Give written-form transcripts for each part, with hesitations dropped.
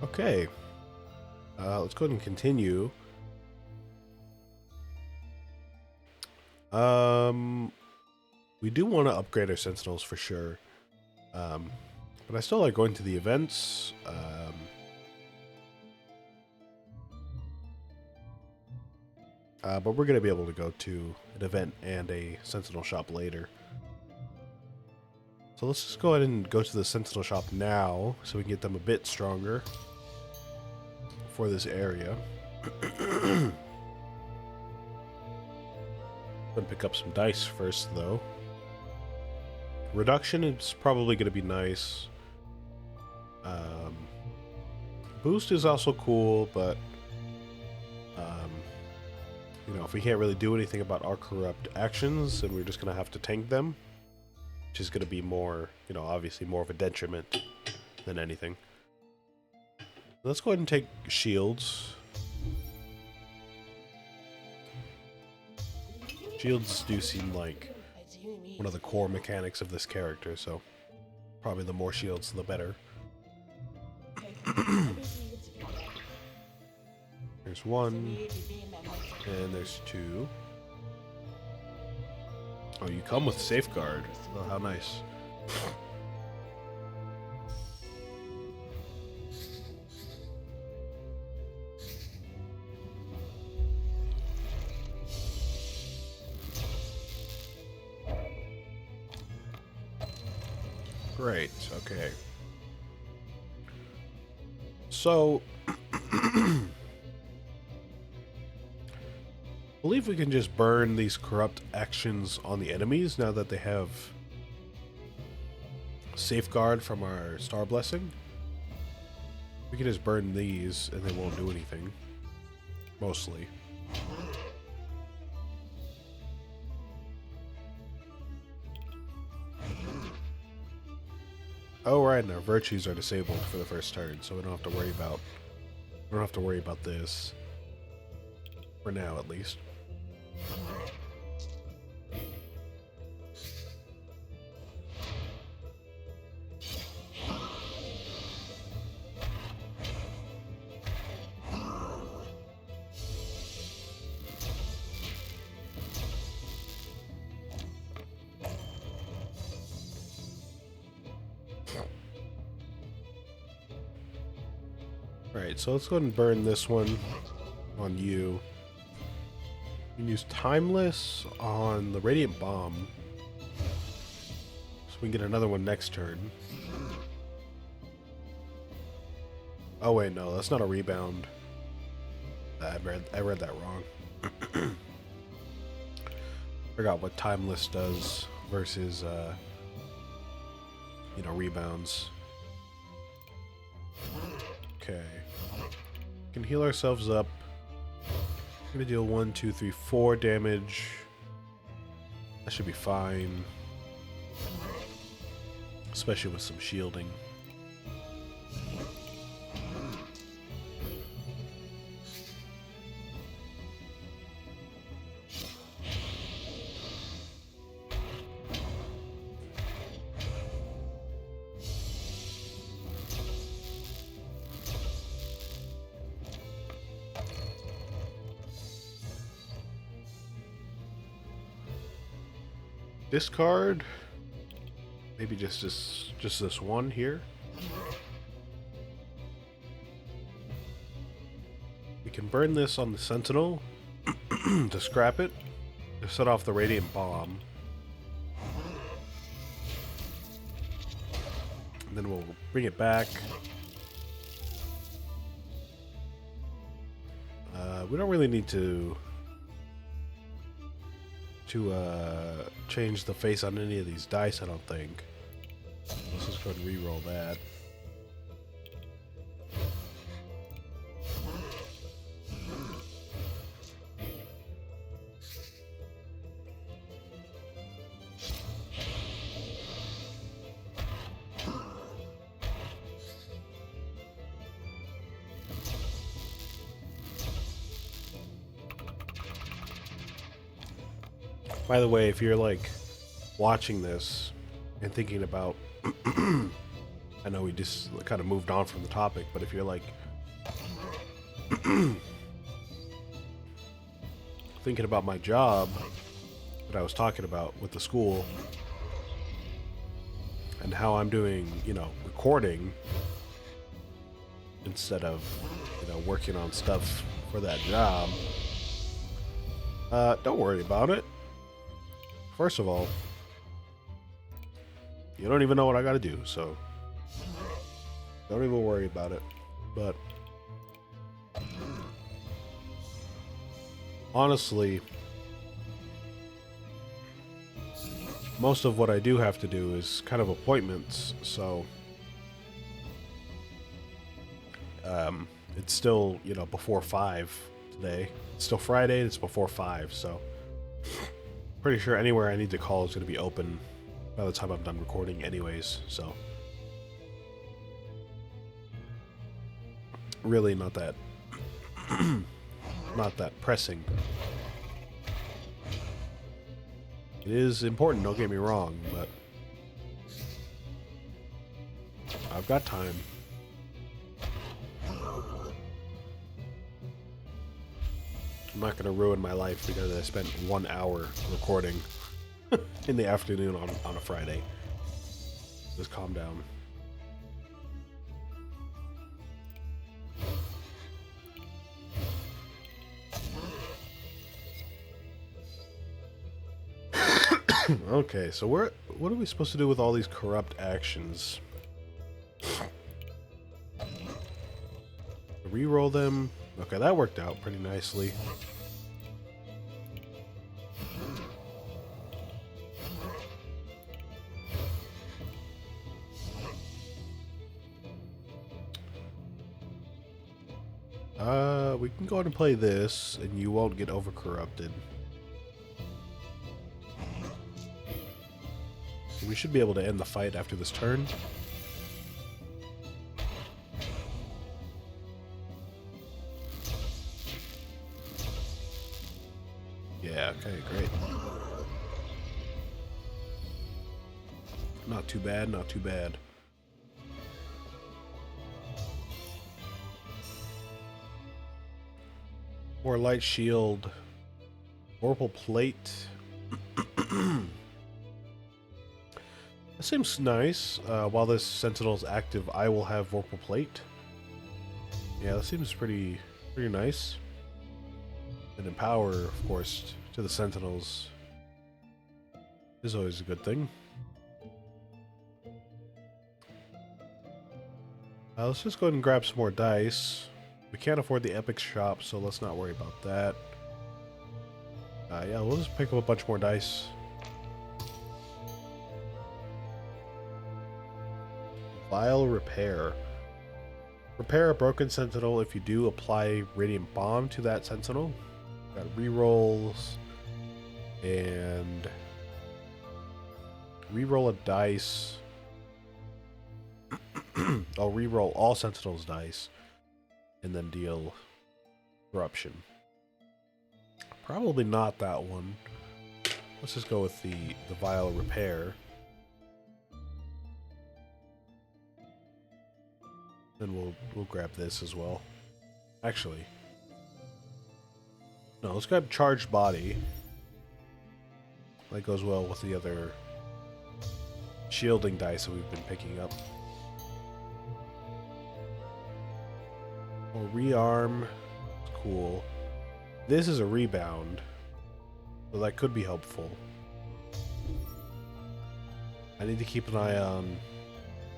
Okay, let's go ahead and continue. Um, we do want to upgrade our sentinels for sure. But I still like going to the events. But we're going to be able to go to an event and a sentinel shop later. So let's just go ahead and go to the sentinel shop now so we can get them a bit stronger for this area. Gonna pick up some dice first though. Reduction is probably going to be nice. Boost is also cool, but you know, if we can't really do anything about our corrupt actions, then we're just going to have to tank them, which is going to be more, you know, obviously more of a detriment than anything. Let's go ahead and take shields. Shields do seem like one of the core mechanics of this character, so probably the more shields, the better. There's one, and there's two. Oh, you come with safeguard. Oh, how nice. Great, okay. So, I believe we can just burn these corrupt actions on the enemies now that they have safeguard from our star blessing. We can just burn these and they won't do anything. Mostly. Oh right, and our virtues are disabled for the first turn, so we don't have to worry about this. For now at least. Right, so let's go ahead and burn this one on you. You can use Timeless on the Radiant Bomb. So we can get another one next turn. Oh wait, no, that's not a rebound. I read that wrong. Forgot what Timeless does versus, you know, rebounds. Okay. We can heal ourselves up. We're gonna deal 1, 2, 3, 4 damage. That should be fine. Especially with some shielding. Discard. Maybe just this one here. We can burn this on the Sentinel to scrap it, to set off the Radiant Bomb. And then we'll bring it back. We don't really need to change the face on any of these dice, I don't think. Let's just go ahead and re-roll that. By the way, if you're like watching this and thinking about I know we just kind of moved on from the topic, but if you're like thinking about my job that I was talking about with the school and how I'm doing, you know, recording instead of, you know, working on stuff for that job, don't worry about it. First of all, you don't even know what I gotta do, so don't even worry about it. But honestly, most of what I do have to do is kind of appointments, so it's still, you know, before 5 today. It's still Friday, it's before 5, so pretty sure anywhere I need to call is going to be open by the time I'm done recording anyways, so really not that not that pressing. It is important, don't get me wrong, but I've got time. I'm not going to ruin my life because I spent 1 hour recording in the afternoon on a Friday. Just calm down. Okay, so what are we supposed to do with all these corrupt actions? Reroll them. Okay, that worked out pretty nicely. We can go ahead and play this, and you won't get over-corrupted. We should be able to end the fight after this turn. Yeah, okay, great. Not too bad, not too bad. More light shield. Vorpal plate. That seems nice. While this sentinel is active, I will have Vorpal plate. Yeah, that seems pretty nice. And empower, of course, to the sentinels is always a good thing. Let's just go ahead and grab some more dice. We can't afford the epic shop, so let's not worry about that. Yeah, we'll just pick up a bunch more dice. Vile repair. Repair a broken sentinel. If you do, apply radiant bomb to that sentinel. Got rerolls and reroll a dice. I'll reroll all sentinels dice and then deal corruption. Probably not that one. Let's just go with the vile repair. Then we'll grab this as well. Actually, no, let's grab charged body. That goes well with the other shielding dice that we've been picking up. Oh, rearm. Cool. This is a rebound, so that could be helpful. I need to keep an eye on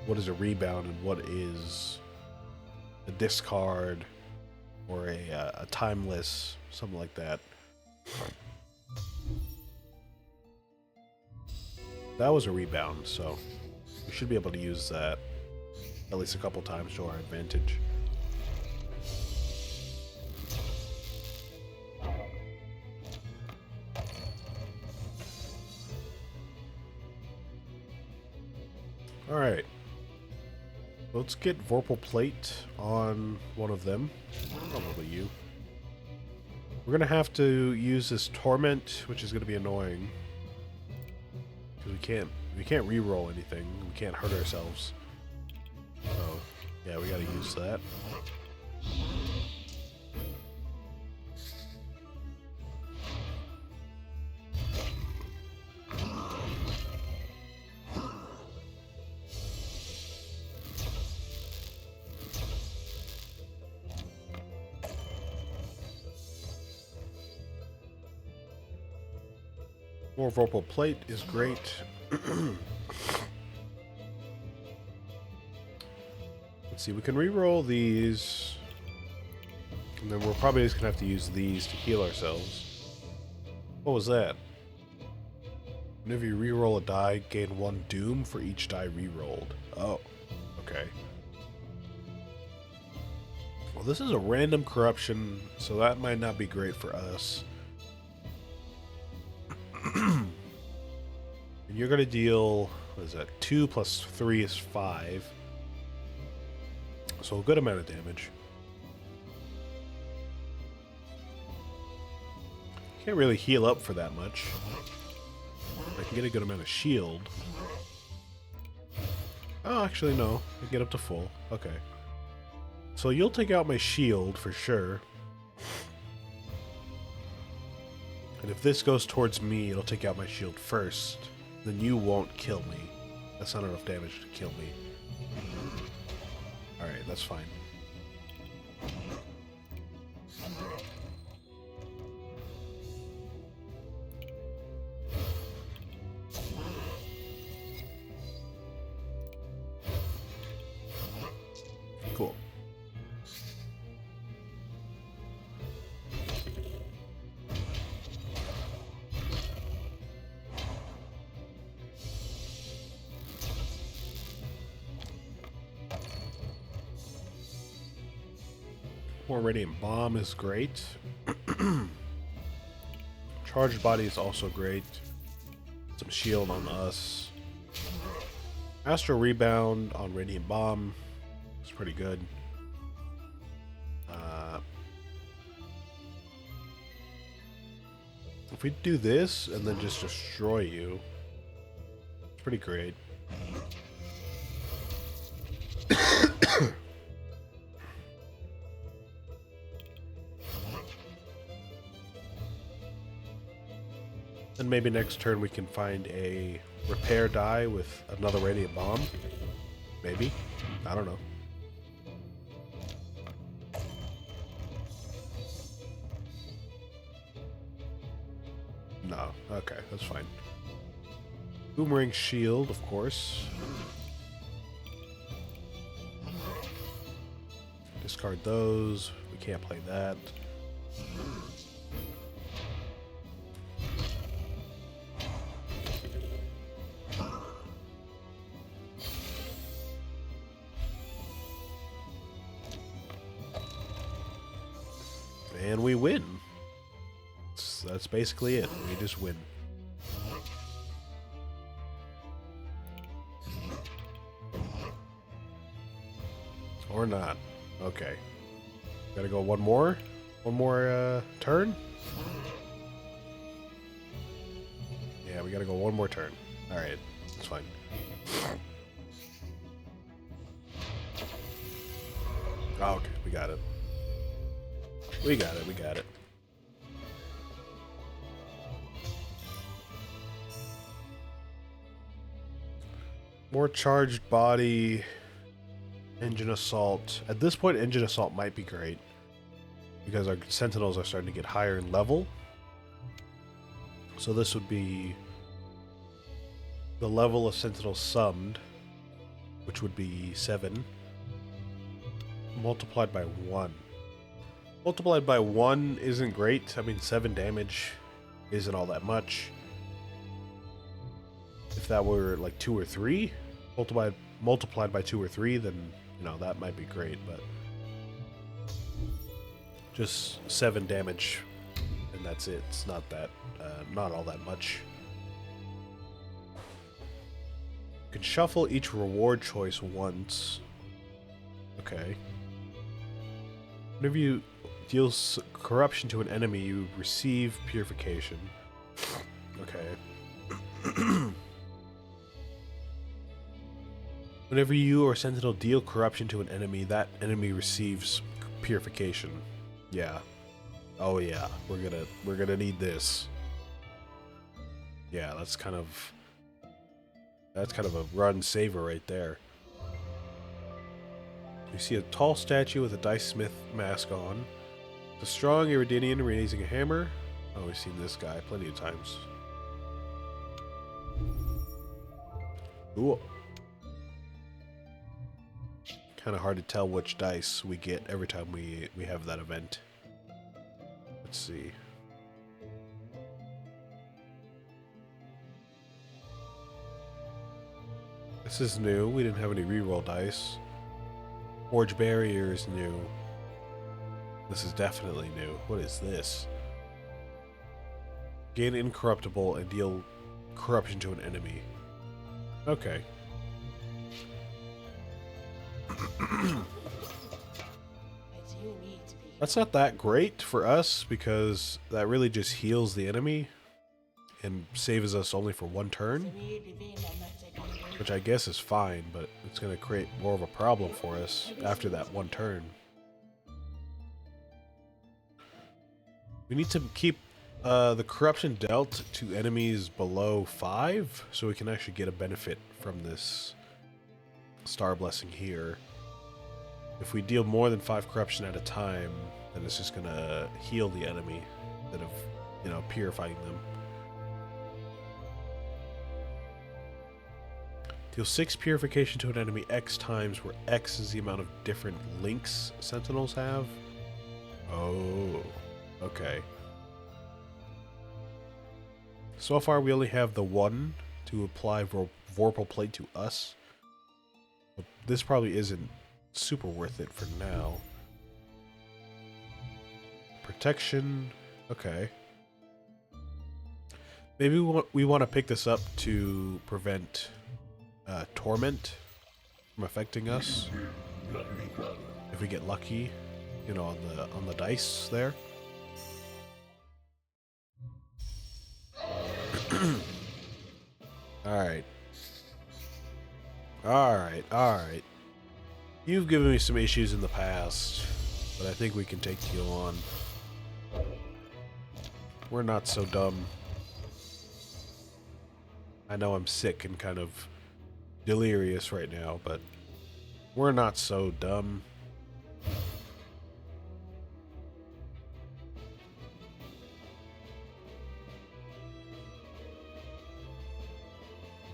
what is a rebound and what is a discard or a timeless, something like that. That was a rebound, so we should be able to use that at least a couple times to our advantage. Alright. Let's get Vorpal plate on one of them. Probably you. We're gonna have to use this torment, which is gonna be annoying. Because we can't reroll anything. We can't hurt ourselves. Yeah, we gotta use that. More Vorpal Plate is great. Let's see, we can re-roll these. And then we're probably just gonna have to use these to heal ourselves. What was that? Whenever you re-roll a die, gain 1 doom for each die re-rolled. Oh, okay. Well, this is a random corruption, so that might not be great for us. And you're going to deal, what is that, 2 plus 3 is 5. So a good amount of damage. Can't really heal up for that much. I can get a good amount of shield. Oh, actually no. I can get up to full. Okay. So you'll take out my shield for sure. And if this goes towards me, it'll take out my shield first. Then you won't kill me. That's not enough damage to kill me. Alright, that's fine. Cool. More Radiant Bomb is great. Charged Body is also great. Some shield on us. Astral Rebound on Radiant Bomb is pretty good. If we do this and then just destroy you, it's pretty great. And maybe next turn we can find a repair die with another Radiant Bomb. Maybe. I don't know. No. Okay, that's fine. Boomerang Shield, of course. Discard those. We can't play that. And we win. That's basically it. We just win. Or not. Okay. Gotta go one more? One more turn? Yeah, we gotta go one more turn. Alright, that's fine. Oh, okay, we got it. We got it, we got it. More charged body. Engine Assault. At this point, Engine Assault might be great. Because our Sentinels are starting to get higher in level. So this would be the level of Sentinels summed, which would be 7. Multiplied by 1. Multiplied by 1 isn't great. I mean, 7 damage isn't all that much. If that were like 2 or 3, multiplied by 2 or 3, then, you know, that might be great, but just 7 damage, and that's it. It's not that, not all that much. You can shuffle each reward choice once. Okay. Whenever you deal corruption to an enemy, you receive purification. Okay. Whenever you or Sentinel deal corruption to an enemy, that enemy receives purification. Yeah. Oh yeah, we're gonna need this. Yeah, that's kind of a run saver right there. You see a tall statue with a dice smith mask on. The strong Iridinian raising a hammer. Oh, we've seen this guy plenty of times. Ooh. Kind of hard to tell which dice we get every time we have that event. Let's see. This is new. We didn't have any reroll dice. Forge Barrier is new. This is definitely new. What is this? Gain Incorruptible and deal corruption to an enemy. Okay. That's not that great for us because that really just heals the enemy and saves us only for one turn, which I guess is fine, but it's going to create more of a problem for us after that one turn. We need to keep the corruption dealt to enemies below 5 so we can actually get a benefit from this star blessing here. If we deal more than 5 corruption at a time, then it's just gonna heal the enemy instead of, you know, purifying them. Deal 6 purification to an enemy X times, where X is the amount of different links sentinels have. Oh, okay. So far we only have the one to apply Vorpal Plate to us. But this probably isn't super worth it for now. Protection, okay. Maybe we want to pick this up to prevent torment from affecting us. If we get lucky, you know, on the dice there. Alright. Alright. You've given me some issues in the past, but I think we can take you on. We're not so dumb. I know I'm sick and kind of delirious right now, but we're not so dumb.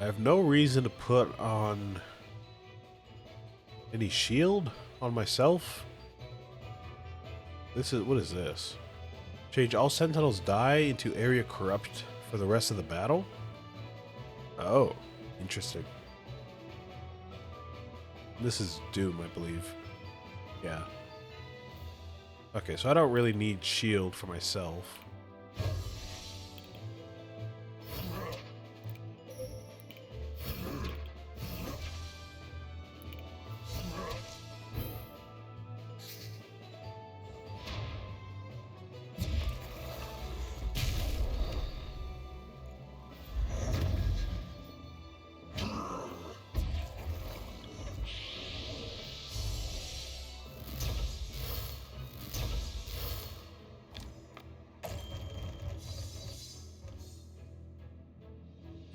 I have no reason to put on any shield on myself. What is this? Change all sentinels die into area corrupt for the rest of the battle? Oh, interesting. This is Doom, I believe. Yeah. Okay, so I don't really need shield for myself.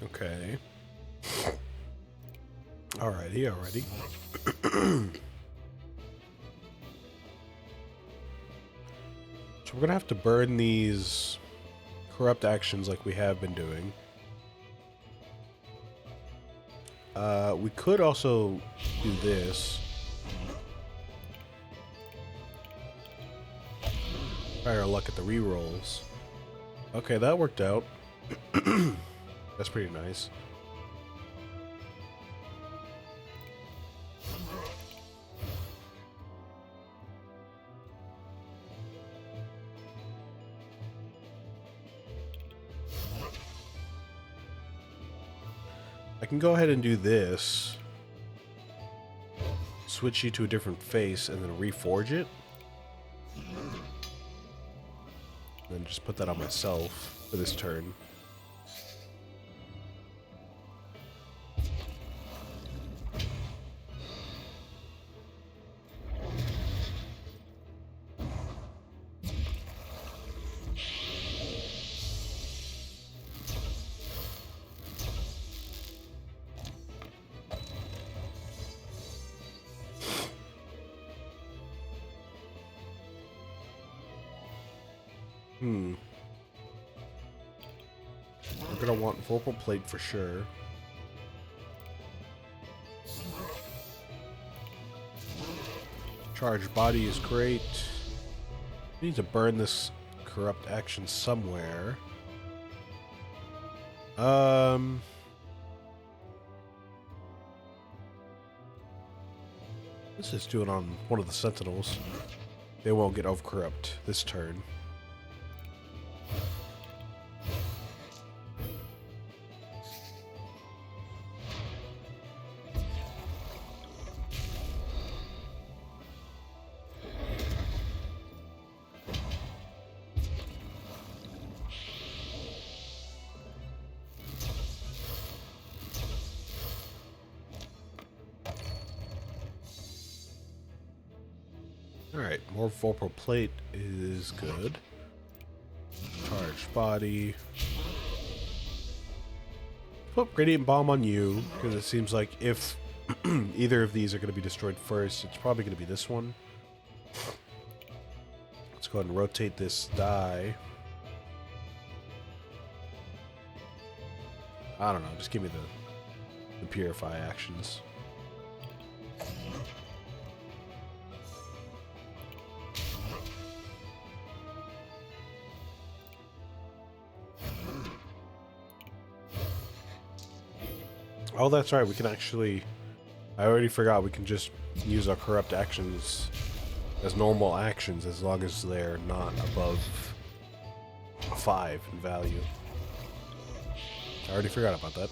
Okay. Alrighty. So we're gonna have to burn these corrupt actions like we have been doing. We could also do this. Try our luck at the rerolls. Okay, that worked out. That's pretty nice. I can go ahead and do this. Switch you to a different face and then reforge it. And then just put that on myself for this turn. We're gonna want Vorpal Plate for sure. Charged Body is great. We need to burn this corrupt action somewhere. Let's just do it on one of the Sentinels. They won't get over corrupt this turn. Alright, more Vorpal Plate is good. Charged Body. Put Radiant Bomb on you, because it seems like if either of these are going to be destroyed first, it's probably going to be this one. Let's go ahead and rotate this die. I don't know, just give me the Purify actions. Oh, that's right, we can actually... I already forgot, we can just use our corrupt actions as normal actions as long as they're not above 5 in value. I already forgot about that.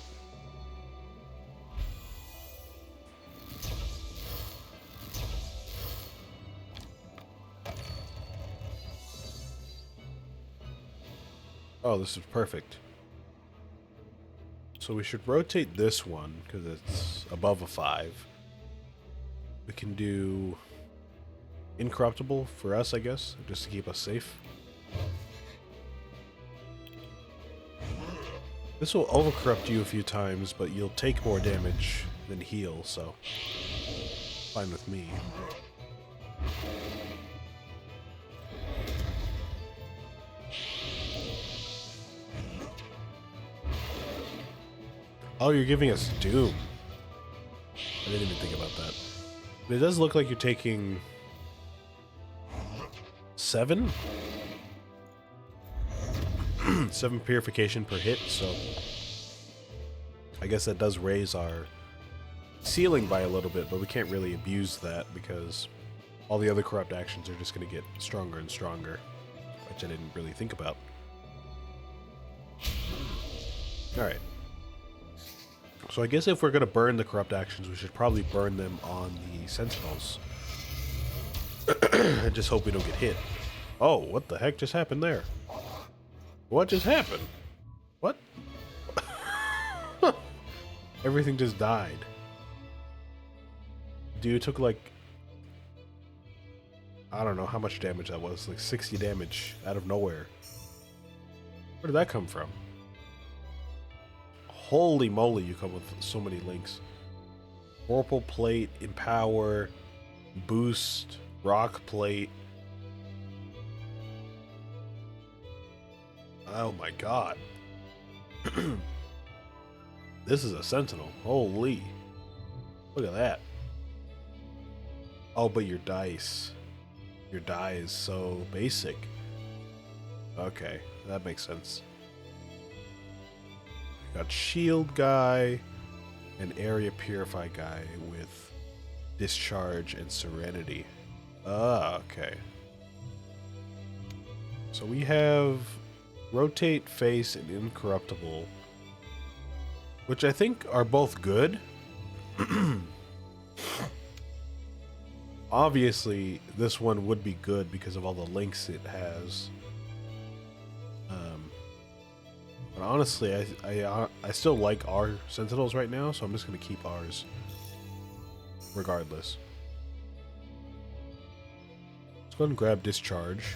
Oh, this is perfect. So we should rotate this one, because it's above a 5. We can do Incorruptible for us, I guess, just to keep us safe. This will overcorrupt you a few times, but you'll take more damage than heal, so fine with me. Oh, you're giving us Doom. I didn't even think about that. But it does look like you're taking 7? 7 purification per hit, so I guess that does raise our ceiling by a little bit, but we can't really abuse that because all the other corrupt actions are just going to get stronger and stronger, which I didn't really think about. Alright. So I guess if we're going to burn the corrupt actions, we should probably burn them on the Sentinels. I just hope we don't get hit. Oh, what the heck just happened there? What just happened? What? Everything just died. Dude took like... I don't know how much damage that was. Like 60 damage out of nowhere. Where did that come from? Holy moly, you come with so many links. Vorpal Plate, Empower, Boost, Rock Plate. Oh my god. This is a Sentinel. Holy. Look at that. Oh, but your dice. Your die is so basic. Okay, that makes sense. Got Shield Guy and Area Purify Guy with Discharge and Serenity. Ah, okay. So we have Rotate, Face, and Incorruptible, which I think are both good. Obviously, this one would be good because of all the links it has. But honestly, I still like our Sentinels right now, so I'm just going to keep ours regardless. Let's go ahead and grab Discharge.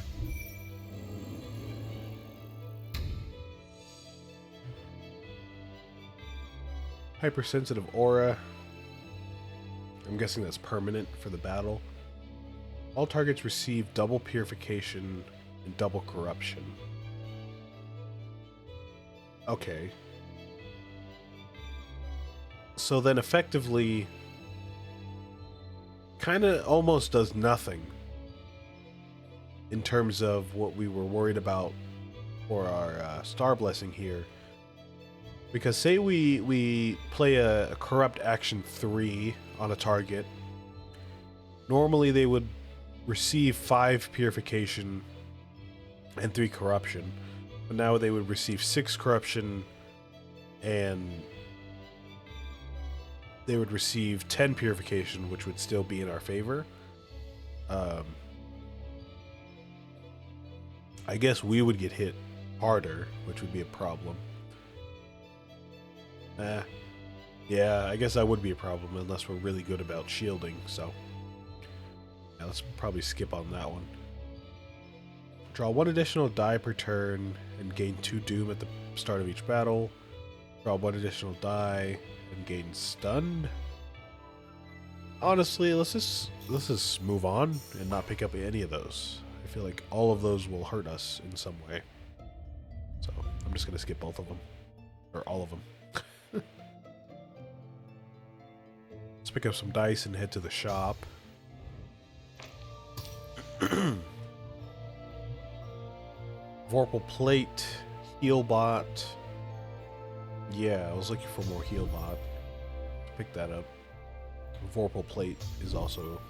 Hypersensitive Aura. I'm guessing that's permanent for the battle. All targets receive double purification and double corruption. Okay. So then effectively, kind of almost does nothing in terms of what we were worried about for our star blessing here. Because say we play a corrupt action 3 on a target, normally they would receive 5 purification and 3 corruption, but now they would receive 6 corruption and they would receive 10 purification, which would still be in our favor. I guess we would get hit harder, which would be a problem. Yeah, I guess that would be a problem unless we're really good about shielding, so yeah, let's probably skip on that one. Draw 1 additional die per turn and gain 2 doom at the start of each battle. Draw 1 additional die and gain stunned. Honestly, let's just move on and not pick up any of those. I feel like all of those will hurt us in some way. So I'm just gonna skip both of them. Or all of them. Let's pick up some dice and head to the shop. Vorpal plate, heal bot. Yeah, I was looking for more heal bot. Pick that up. Vorpal plate is also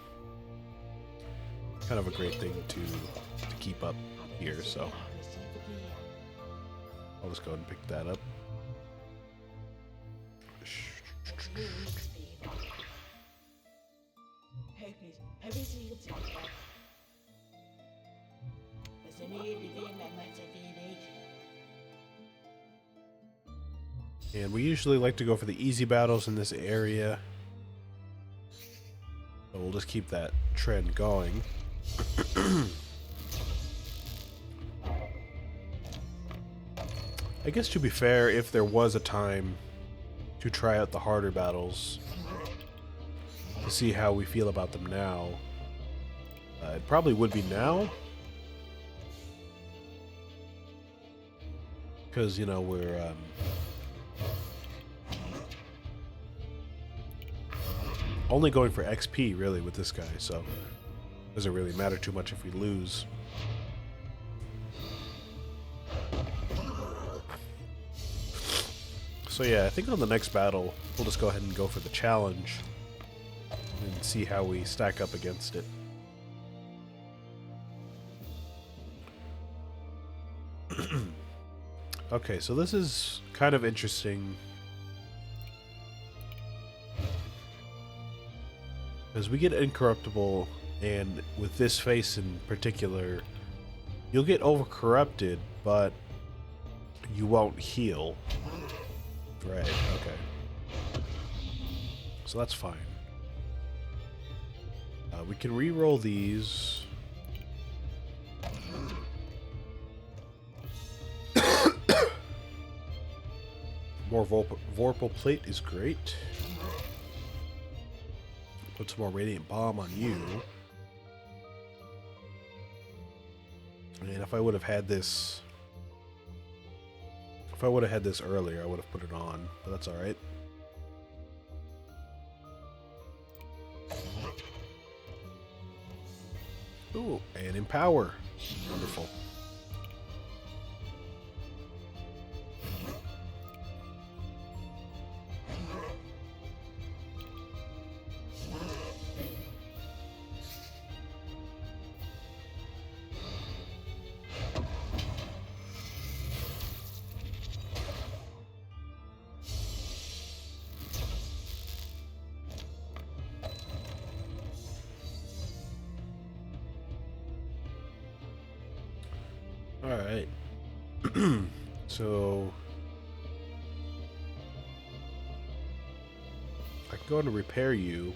kind of a great thing to keep up here, so I'll just go ahead and pick that up. And we usually like to go for the easy battles in this area, so we'll just keep that trend going. I guess to be fair, if there was a time to try out the harder battles to see how we feel about them now, it probably would be now. Because, you know, we're only going for XP, really, with this guy, so it doesn't really matter too much if we lose. So yeah, I think on the next battle, we'll just go ahead and go for the challenge and see how we stack up against it. Okay, so this is kind of interesting, because we get incorruptible, and with this face in particular, you'll get overcorrupted, but you won't heal. Right, okay. So that's fine. We can re-roll these. More Vorpal plate is great. Put some more Radiant Bomb on you. And if I would have had this... If I would have had this earlier, I would have put it on. But that's alright. Ooh, and Empower. Wonderful. Alright. So I can go ahead and repair you.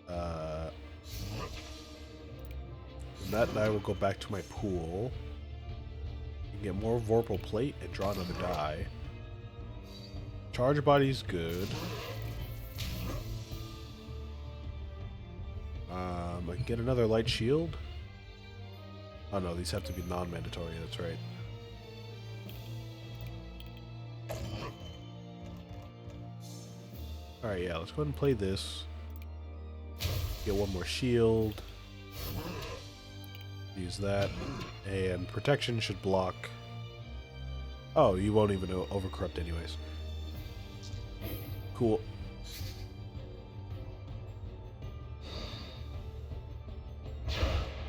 And that die will go back to my pool. You can get more Vorpal plate and draw another die. Charge body's good. I can get another light shield. Oh no, these have to be non-mandatory, that's right. Alright, yeah, let's go ahead and play this. Get one more shield. Use that. And protection should block. Oh, you won't even overcorrupt anyways. Cool.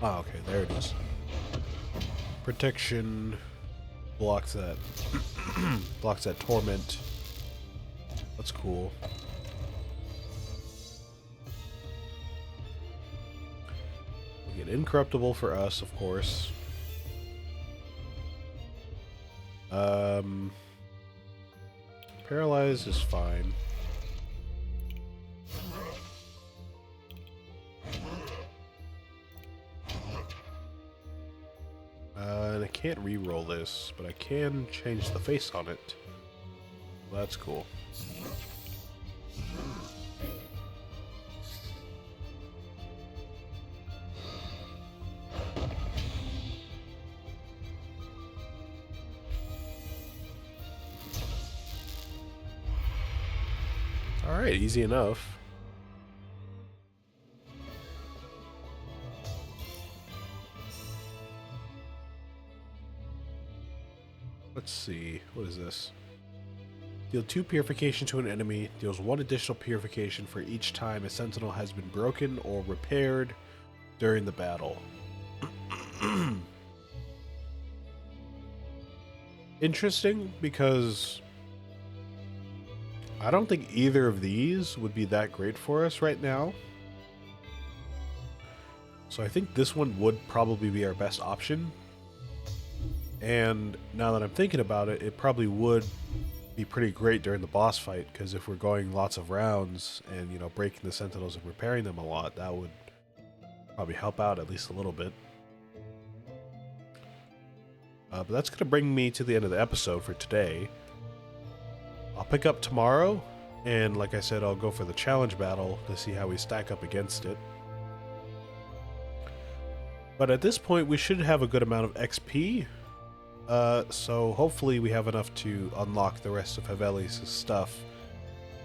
Oh, okay, there it is. Protection blocks that. Blocks that torment. That's cool. We get incorruptible for us, of course. Paralyze is fine. And I can't re-roll this, but I can change the face on it. Well, that's cool. Alright, easy enough. Let's see, what is this? Deal 2 purification to an enemy, deals 1 additional purification for each time a sentinel has been broken or repaired during the battle. Interesting, because I don't think either of these would be that great for us right now. So I think this one would probably be our best option. And now that I'm thinking about it, it probably would be pretty great during the boss fight, because if we're going lots of rounds and, you know, breaking the sentinels and repairing them a lot, that would probably help out at least a little bit. But that's going to bring me to the end of the episode for today. I'll pick up tomorrow, and like I said, I'll go for the challenge battle to see how we stack up against it. But at this point, we should have a good amount of XP. So hopefully we have enough to unlock the rest of Hevelius' stuff,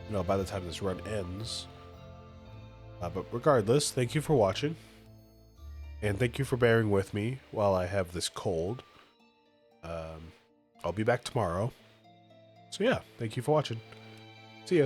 you know, by the time this run ends. But regardless, thank you for watching. And thank you for bearing with me while I have this cold. I'll be back tomorrow. So yeah, thank you for watching. See ya.